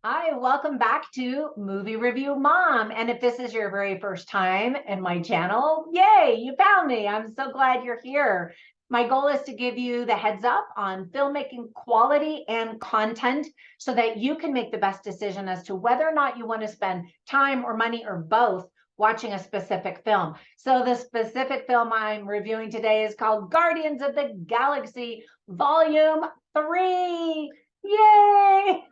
Hi, welcome back to Movie Review Mom. And if this is your very first time in my channel, yay, you found me. I'm so glad you're here. My goal is to give you the heads up on filmmaking quality and content so that you can make the best decision as to whether or not you want to spend time or money or both watching a specific film. So the specific film I'm reviewing today is called Guardians of the Galaxy Volume 3. Yay!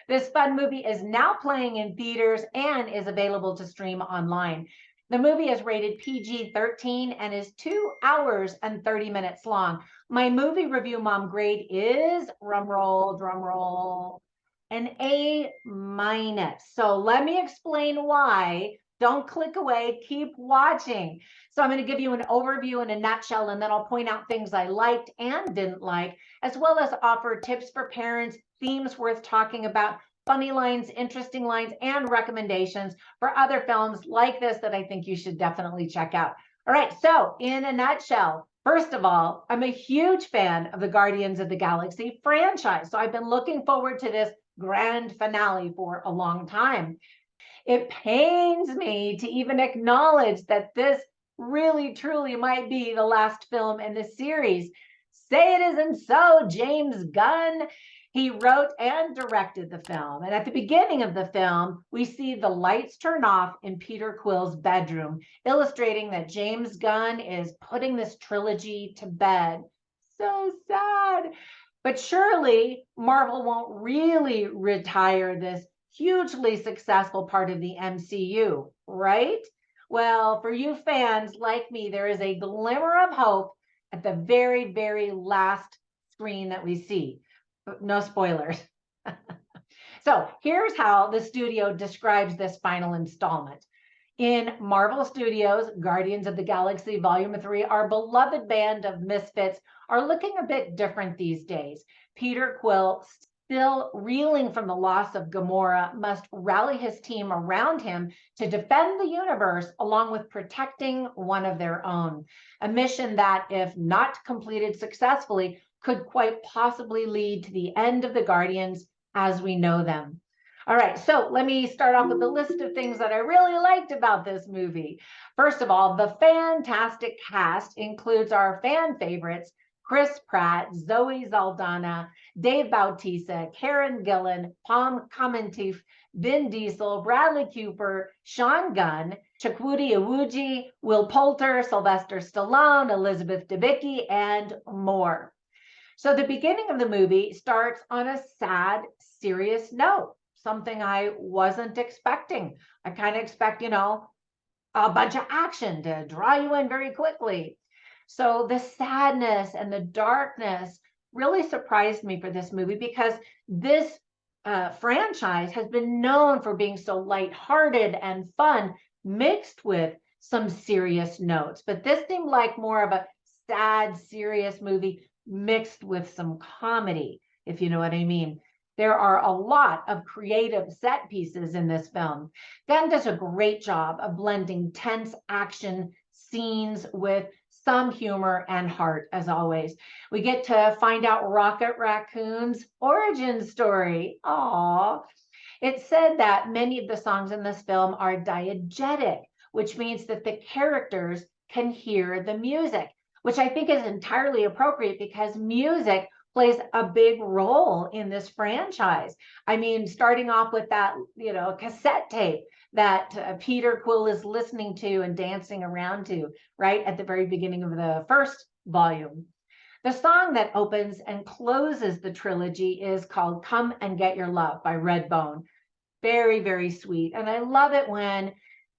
This fun movie is now playing in theaters and is available to stream online. The movie is rated PG-13 and is 2 hours and 30 minutes long. My movie review mom grade is, drum roll, an A minus. So let me explain why. Don't click away, keep watching. So I'm going to give you an overview in a nutshell, and then I'll point out things I liked and didn't like, as well as offer tips for parents, themes worth talking about, funny lines, interesting lines, and recommendations for other films like this that I think you should definitely check out. All right, so in a nutshell, first of all, I'm a huge fan of the Guardians of the Galaxy franchise. So I've been looking forward to this grand finale for a long time. It pains me to even acknowledge that this really truly might be the last film in the series. Say it isn't so, James Gunn. He wrote and directed the film. And at the beginning of the film, we see the lights turn off in Peter Quill's bedroom, illustrating that James Gunn is putting this trilogy to bed. So sad. But surely Marvel won't really retire this hugely successful part of the MCU, right? Well, for you fans like me, there is a glimmer of hope at the very, very last screen that we see. No spoilers. So here's how the studio describes this final installment. In Marvel Studios' Guardians of the Galaxy Volume 3, our beloved band of misfits are looking a bit different these days. Peter Quill, still reeling from the loss of Gamora, must rally his team around him to defend the universe along with protecting one of their own. A mission that, if not completed successfully, could quite possibly lead to the end of the Guardians as we know them. All right, so let me start off with a list of things that I really liked about this movie. First of all, the fantastic cast includes our fan favorites, Chris Pratt, Zoe Saldana, Dave Bautista, Karen Gillan, Pom Klementieff, Vin Diesel, Bradley Cooper, Sean Gunn, Chukwudi Iwuji, Will Poulter, Sylvester Stallone, Elizabeth Debicki, and more. So the beginning of the movie starts on a sad, serious note, something I wasn't expecting. I kind of expect, a bunch of action to draw you in very quickly. So the sadness and the darkness really surprised me for this movie because this franchise has been known for being so lighthearted and fun, mixed with some serious notes. But this seemed like more of a sad, serious movie mixed with some comedy, if you know what I mean. There are a lot of creative set pieces in this film. Gunn does a great job of blending tense action scenes with some humor and heart, as always. We get to find out Rocket Raccoon's origin story. Aww. It's said that many of the songs in this film are diegetic, which means that the characters can hear the music, which I think is entirely appropriate because music plays a big role in this franchise. I mean, starting off with that, cassette tape that Peter Quill is listening to and dancing around to, right at the very beginning of the first volume. The song that opens and closes the trilogy is called Come and Get Your Love by Redbone. Very, very sweet. And I love it when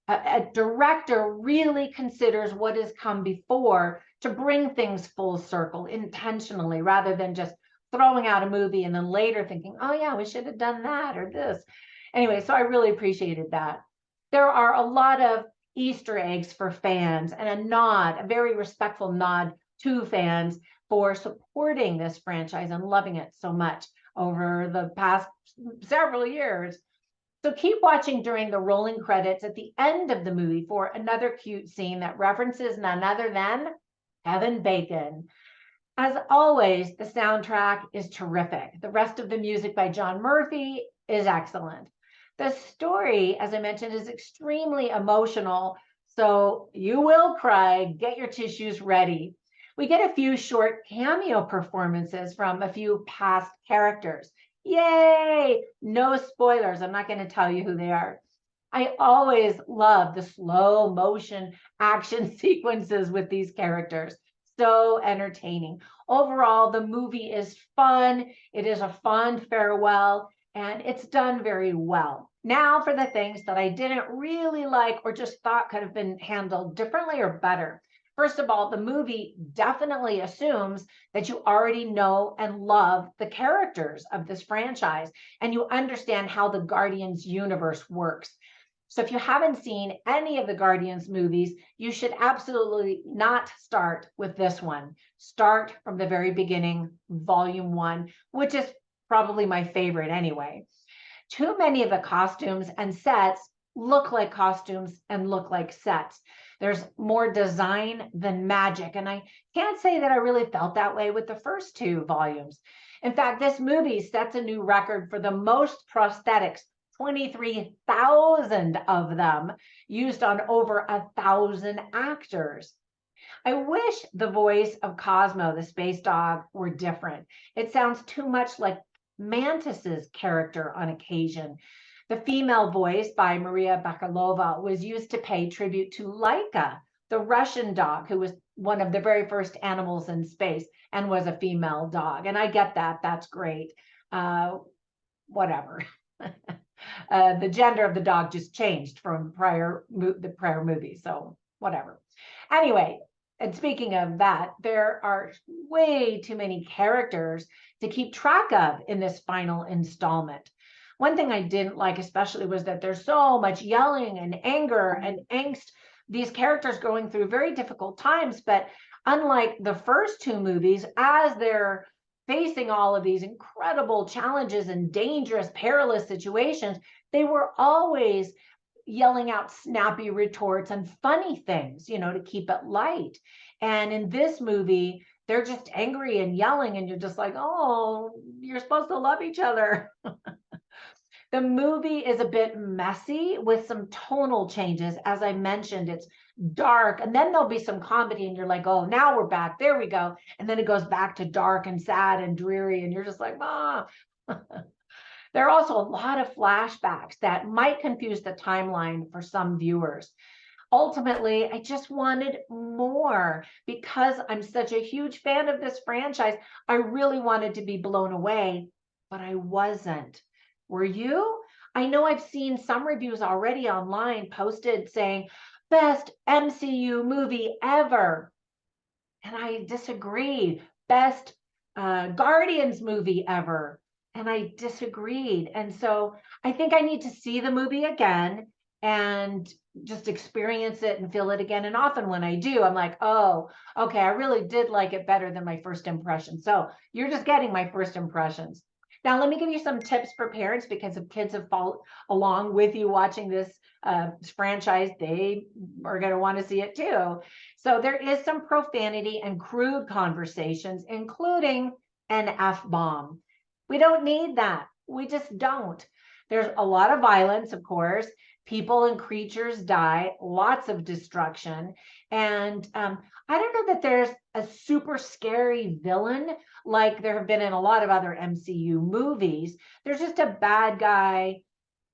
a director really considers what has come before to bring things full circle intentionally rather than just throwing out a movie and then later thinking, oh yeah, we should have done that or this. Anyway, so I really appreciated that. There are a lot of Easter eggs for fans and a very respectful nod to fans for supporting this franchise and loving it so much over the past several years. So keep watching during the rolling credits at the end of the movie for another cute scene that references none other than Kevin Bacon. As always, the soundtrack is terrific. The rest of the music by John Murphy is excellent. The story, as I mentioned, is extremely emotional, so you will cry. Get your tissues ready. We get a few short cameo performances from a few past characters. Yay! No spoilers. I'm not going to tell you who they are. I always love the slow motion action sequences with these characters. So entertaining. Overall, the movie is fun. It is a fond farewell, and it's done very well. Now for the things that I didn't really like or just thought could have been handled differently or better. First of all, the movie definitely assumes that you already know and love the characters of this franchise and you understand how the Guardians universe works. So if you haven't seen any of the Guardians movies, you should absolutely not start with this one. Start from the very beginning, volume 1, which is probably my favorite anyway. Too many of the costumes and sets look like costumes and look like sets. There's more design than magic. And I can't say that I really felt that way with the first 2 volumes. In fact, this movie sets a new record for the most prosthetics, 23,000 of them used on over 1,000 actors. I wish the voice of Cosmo, the space dog, were different. It sounds too much like Mantis's character on occasion. The female voice by Maria Bakalova was used to pay tribute to Laika, the Russian dog, who was one of the very first animals in space and was a female dog. And I get that. That's great. Whatever. The gender of the dog just changed from the prior movie. So whatever. Anyway, and speaking of that, there are way too many characters to keep track of in this final installment. One thing I didn't like especially was that there's so much yelling and anger and angst. These characters going through very difficult times, but unlike the first 2 movies, as they're facing all of these incredible challenges and dangerous, perilous situations, they were always yelling out snappy retorts and funny things, to keep it light. And in this movie, they're just angry and yelling, and you're just like, oh, you're supposed to love each other. The movie is a bit messy with some tonal changes. As I mentioned, it's dark, and then there'll be some comedy, and you're like, oh, now we're back. There we go. And then it goes back to dark and sad and dreary, and you're just like, ah. There are also a lot of flashbacks that might confuse the timeline for some viewers. Ultimately, I just wanted more because I'm such a huge fan of this franchise. I really wanted to be blown away, but I wasn't. Were you? I know I've seen some reviews already online posted saying, best MCU movie ever. And I disagreed. Best Guardians movie ever. And I disagreed. And so I think I need to see the movie again and just experience it and feel it again. And often when I do, I'm like, oh, okay, I really did like it better than my first impression. So you're just getting my first impressions. Now, let me give you some tips for parents, because if kids have followed along with you watching this franchise, they are going to want to see it too. So there is some profanity and crude conversations, including an F-bomb. We don't need that. We just don't. There's a lot of violence, of course. People and creatures die, lots of destruction. And I don't know that there's a super scary villain like there have been in a lot of other MCU movies. There's just a bad guy,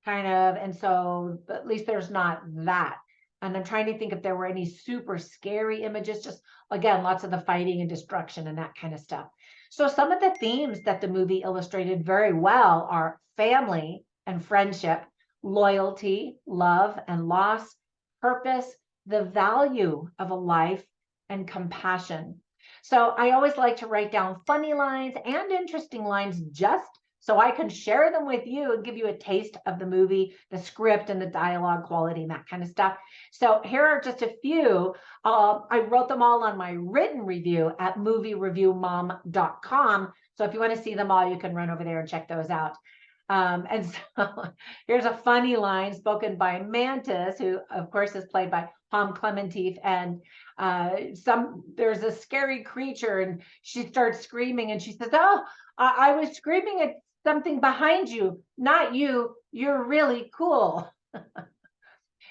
kind of. And so at least there's not that. And I'm trying to think if there were any super scary images, just again, lots of the fighting and destruction and that kind of stuff. So some of the themes that the movie illustrated very well are family and friendship, loyalty, love and loss, purpose, the value of a life, and compassion. So I always like to write down funny lines and interesting lines just so I can share them with you and give you a taste of the movie, the script and the dialogue quality and that kind of stuff. So here are just a few. I wrote them all on my written review at moviereviewmom.com. So if you want to see them all, you can run over there and check those out. And so here's a funny line spoken by Mantis, who of course is played by Pom Clementif, and there's a scary creature, and she starts screaming, and she says, "Oh, I was screaming at something behind you, not you. You're really cool."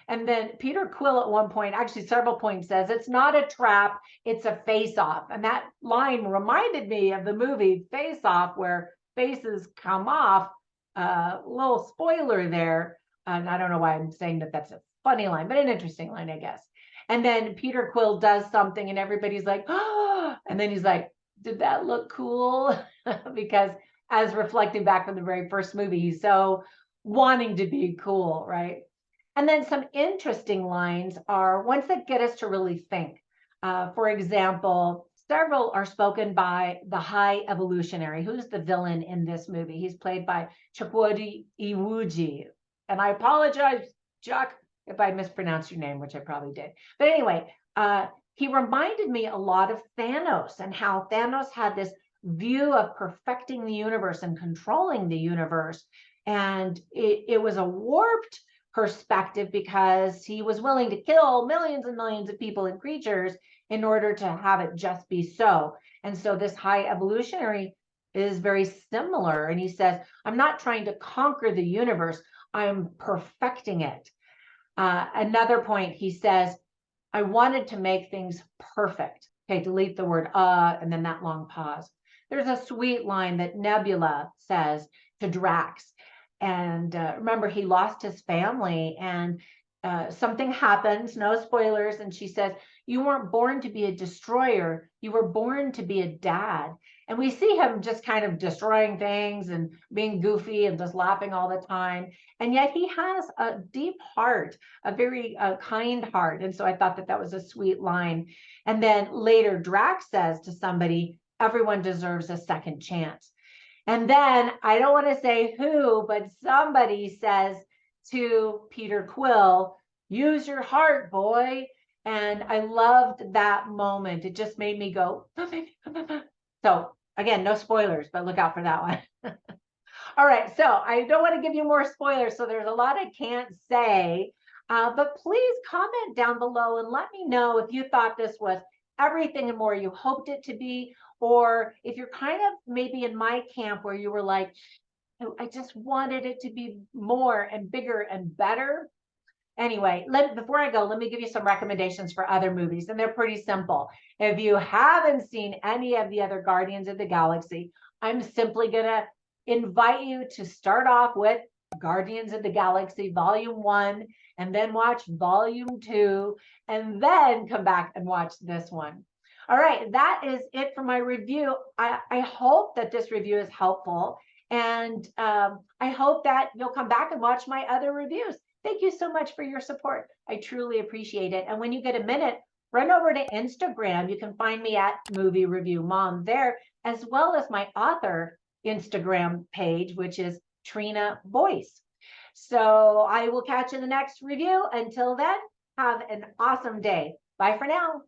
And then Peter Quill at one point, actually several points, says, "It's not a trap, it's a face-off." And that line reminded me of the movie Face Off, where faces come off. Little spoiler there. And I don't know why I'm saying that that's a funny line, but an interesting line, I guess. And then Peter Quill does something and everybody's like, "Oh," and then he's like, "Did that look cool?" Because as reflecting back from the very first movie, he's so wanting to be cool, right? And then some interesting lines are ones that get us to really think. For example, several are spoken by the High Evolutionary, who's the villain in this movie. He's played by Chukwudi Iwuji. And I apologize, Chuck, if I mispronounced your name, which I probably did. But anyway, he reminded me a lot of Thanos, and how Thanos had this view of perfecting the universe and controlling the universe. And it was a warped perspective, because he was willing to kill millions and millions of people and creatures in order to have it just be so. And so this High Evolutionary is very similar. And he says, "I'm not trying to conquer the universe, I'm perfecting it." Another point, he says, "I wanted to make things perfect." Okay, delete the word and then that long pause. There's a sweet line that Nebula says to Drax. And remember, he lost his family, and something happens, no spoilers. And she says, "You weren't born to be a destroyer. You were born to be a dad." And we see him just kind of destroying things and being goofy and just laughing all the time. And yet he has a deep heart, a very kind heart. And so I thought that that was a sweet line. And then later, Drax says to somebody, "Everyone deserves a second chance." And then I don't want to say who, but somebody says to Peter Quill, "Use your heart, boy." And I loved that moment. It just made me go. So again, no spoilers, but look out for that one. All right, so I don't want to give you more spoilers, so there's a lot I can't say, but please comment down below and let me know if you thought this was everything and more you hoped it to be, or if you're kind of maybe in my camp where you were like, "I just wanted it to be more and bigger and better." Anyway, before I go, let me give you some recommendations for other movies, and they're pretty simple. If you haven't seen any of the other Guardians of the Galaxy, I'm simply going to invite you to start off with Guardians of the Galaxy Volume 1, and then watch Volume 2, and then come back and watch this one. All right, that is it for my review. I hope that this review is helpful, and I hope that you'll come back and watch my other reviews. Thank you so much for your support. I truly appreciate it. And when you get a minute, run over to Instagram. You can find me at Movie Review Mom there, as well as my author Instagram page, which is Trina Boice. So I will catch you in the next review. Until then, have an awesome day. Bye for now.